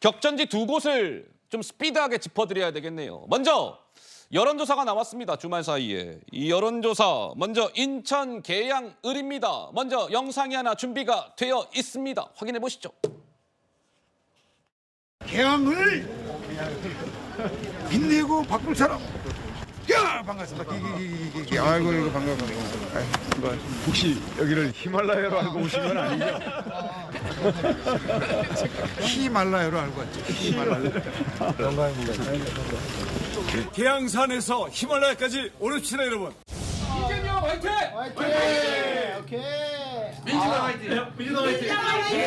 격전지 두 곳을 좀 스피드하게 짚어드려야 되겠네요. 먼저 여론조사가 나왔습니다. 주말 사이에. 이 여론조사 먼저 인천 계양을입니다. 먼저 영상이 하나 준비가 되어 있습니다. 확인해 보시죠. 계양을 빛내고 바꿀 사람. 야, 반갑습니다. 아이고 이거 반가워. 혹시 여기를 히말라야로 알고 오신 건 아니죠? 히말라야로 알고 왔죠. 히말라야. 계양산에서 히말라야까지 오릅시다 여러분. 이재명 화이팅! 화이팅! 오케이. 민주당 화이팅! 민주당 화이팅!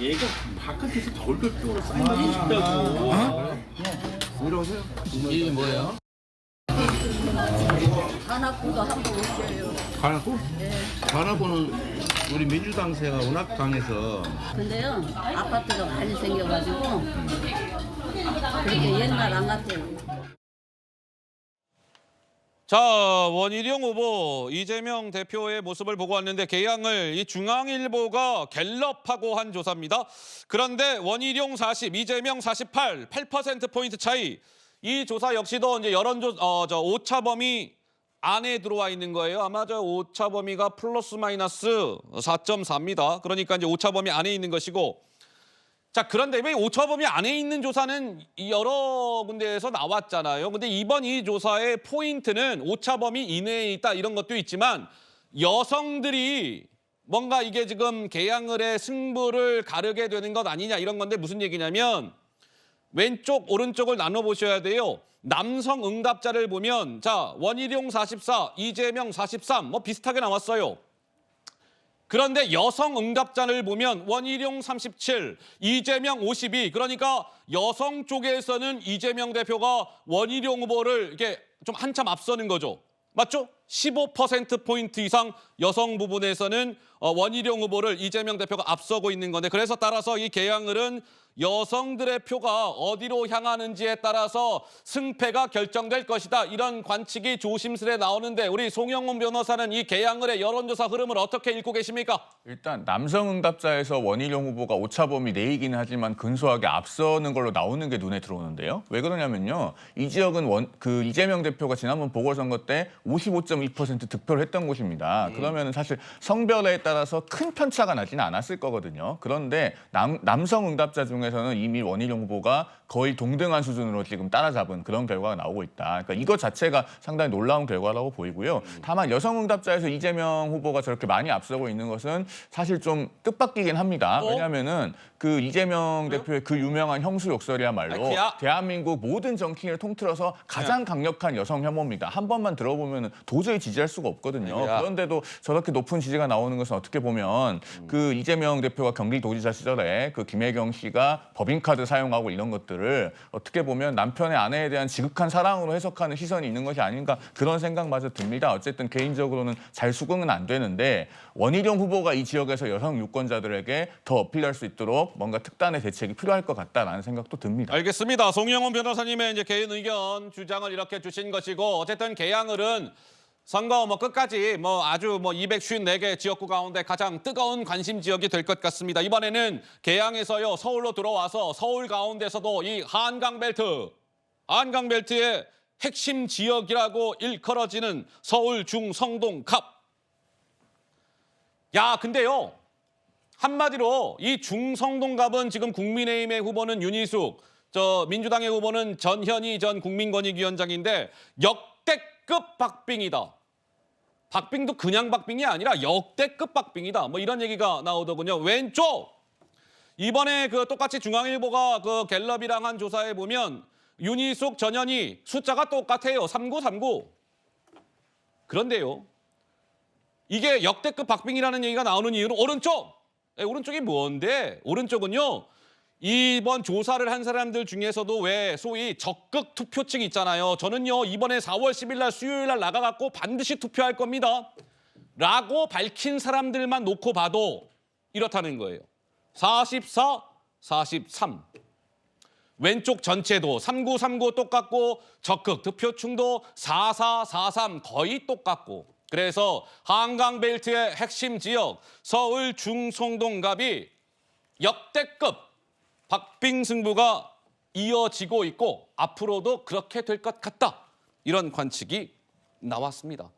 얘가 바깥에서 덜덜덜 쌓이는 싶다고. 들어오세요. 이게 뭐예요? 관악구도 한번 오셔요. 관악구? 네. 관악구는 우리 민주당세가 워낙 강해서. 근데요, 아파트가 많이 생겨가지고 그렇게 옛날 안 같아요. 자, 원희룡 후보 이재명 대표의 모습을 보고 왔는데 계양을 이 중앙일보가 갤럽하고 한 조사입니다. 그런데 원희룡 40, 이재명 48, 8%포인트 차이. 이 조사 역시도 이제 오차 범위 안에 들어와 있는 거예요. 아마 저 오차 범위가 플러스 마이너스 4.4입니다. 그러니까 이제 오차 범위 안에 있는 것이고. 자, 그런데 왜 오차 범위 안에 있는 조사는 여러 군데에서 나왔잖아요. 근데 이번 이 조사의 포인트는 오차 범위 이내에 있다 이런 것도 있지만 여성들이 뭔가 이게 지금 계양을의 승부를 가르게 되는 것 아니냐 이런 건데 무슨 얘기냐면 왼쪽 오른쪽을 나눠보셔야 돼요. 남성 응답자를 보면 자 원희룡 44, 이재명 43 뭐 비슷하게 나왔어요. 그런데 여성 응답자를 보면 원희룡 37, 이재명 52. 그러니까 여성 쪽에서는 이재명 대표가 원희룡 후보를 이렇게 좀 한참 앞서는 거죠. 맞죠? 15%포인트 이상 여성 부분에서는 원희룡 후보를 이재명 대표가 앞서고 있는 건데 그래서 따라서 이 계양을은 여성들의 표가 어디로 향하는지에 따라서 승패가 결정될 것이다. 이런 관측이 조심스레 나오는데 우리 송영훈 변호사는 이 계양을의 여론조사 흐름을 어떻게 읽고 계십니까? 일단 남성 응답자에서 원희룡 후보가 오차범위 내이기는 하지만 근소하게 앞서는 걸로 나오는 게 눈에 들어오는데요. 왜 그러냐면요. 이 지역은 이재명 대표가 지난번 보궐선거 때 55.2% 득표를 했던 곳입니다. 그러면 사실 성별에 따라서 큰 편차가 나지는 않았을 거거든요. 그런데 남성 응답자 중에서는 이미 원희룡 후보가 거의 동등한 수준으로 지금 따라잡은 그런 결과가 나오고 있다. 그러니까 이것 자체가 상당히 놀라운 결과라고 보이고요. 다만 여성 응답자에서 이재명 후보가 저렇게 많이 앞서고 있는 것은 사실 좀 뜻밖이긴 합니다. 왜냐하면은 그 이재명 대표의 그 유명한 형수 욕설이야말로 대한민국 모든 정치인을 통틀어서 가장 강력한 여성 혐오입니다. 한 번만 들어보면 도저히 지지할 수가 없거든요. 그런데도 저렇게 높은 지지가 나오는 것은 어떻게 보면 그 이재명 대표가 경기도지사 시절에 그 김혜경 씨가 법인카드 사용하고 이런 것들을 어떻게 보면 남편의 아내에 대한 지극한 사랑으로 해석하는 시선이 있는 것이 아닌가 그런 생각마저 듭니다. 어쨌든 개인적으로는 잘 수긍은 안 되는데 원희룡 후보가 이 지역에서 여성 유권자들에게 더 어필할 수 있도록 뭔가 특단의 대책이 필요할 것 같다라는 생각도 듭니다. 알겠습니다. 송영훈 변호사님의 이제 개인 의견 주장을 이렇게 주신 것이고 어쨌든 계양을은 선거 끝까지 아주 254개 지역구 가운데 가장 뜨거운 관심 지역이 될 것 같습니다. 이번에는 계양에서요 서울로 들어와서 서울 가운데서도 이 한강벨트의 핵심 지역이라고 일컬어지는 서울 중성동 갑. 야, 근데요. 한마디로 이 중성동 갑은 지금 국민의힘의 후보는 윤희숙, 민주당의 후보는 전현희 전 국민권익위원장인데 역대급 박빙이다. 박빙도 그냥 박빙이 아니라 역대급 박빙이다. 이런 얘기가 나오더군요. 왼쪽 이번에 똑같이 중앙일보가 갤럽이랑 한 조사에 보면 윤희숙, 전현희 숫자가 똑같아요. 3939. 그런데요. 이게 역대급 박빙이라는 얘기가 나오는 이유는 오른쪽이 뭔데? 오른쪽은요. 이번 조사를 한 사람들 중에서도 왜 소위 적극 투표층 있잖아요. 저는요 이번에 4월 10일 날 수요일 날 나가갖고 반드시 투표할 겁니다. 라고 밝힌 사람들만 놓고 봐도 이렇다는 거예요. 44, 43. 왼쪽 전체도 3939 똑같고 적극 투표층도 44, 43 거의 똑같고 그래서 한강 벨트의 핵심 지역 서울 중송동갑이 역대급 박빙 승부가 이어지고 있고 앞으로도 그렇게 될 것 같다. 이런 관측이 나왔습니다.